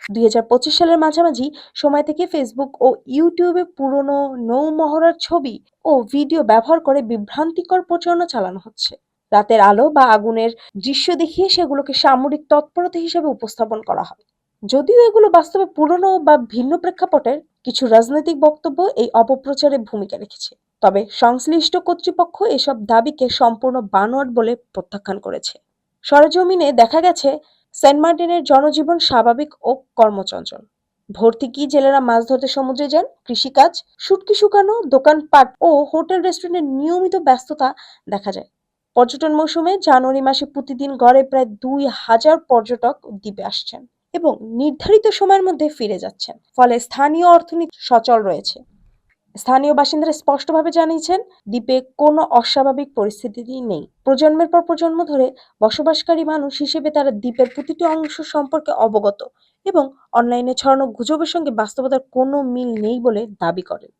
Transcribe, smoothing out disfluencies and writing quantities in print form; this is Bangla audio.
২০২৫ সালের মাঝামাঝি সময় থেকে ফেসবুক ও ইউটিউবে পুরনো নৌ-মহড়ার ছবি ও ভিডিও ব্যবহার করে বিভ্রান্তিকর প্রচারণা চালানো হচ্ছে। রাতের আলো বা আগুনের দৃশ্য দেখিয়ে সেগুলোকে সামরিক তৎপরতা হিসেবে উপস্থাপন করা হয়। যদিও এগুলো বাস্তবে পুরনো বা ভিন্ন প্রেক্ষাপটের, কিছু রাজনৈতিক বক্তব্য এই অপপ্রচারে ভূমিকা রেখেছে। তবে সংশ্লিষ্ট কর্তৃপক্ষ এসব দাবিকে সম্পূর্ণ বানোয়াট বলে প্রত্যাখ্যান করেছে। সরেজমিনে দেখা গেছে সেন্ট মার্টিনের জনজীবন স্বাভাবিক ও কর্মচঞ্চল। ভোর থেকেই জেলেরা মাছ ধরতে সমুদ্রে যান, কৃষিকাজ, শুটকি শুকানো, দোকানপাট ও হোটেল রেস্টুরেন্টের নিয়মিত ব্যস্ততা দেখা যায়। পর্যটন মৌসুমে জানুয়ারি মাসে প্রতিদিন গড়ে প্রায় ২,০০০ পর্যটক দ্বীপে আসছেন এবং নির্ধারিত সময়ের মধ্যে ফিরে যাচ্ছেন। ফলে স্থানীয় অর্থনীতি সচল রয়েছে। স্থানীয় বাসিন্দারা স্পষ্টভাবে জানিয়েছেন, দ্বীপে কোনো অস্বাভাবিক পরিস্থিতি নেই। প্রজন্মের পর প্রজন্ম ধরে বসবাসকারী মানুষ হিসেবে তারা দ্বীপের প্রতিটি অংশ সম্পর্কে অবগত এবং অনলাইনে ছড়ানো গুজবের সঙ্গে বাস্তবতার কোনো মিল নেই বলে দাবি করেন।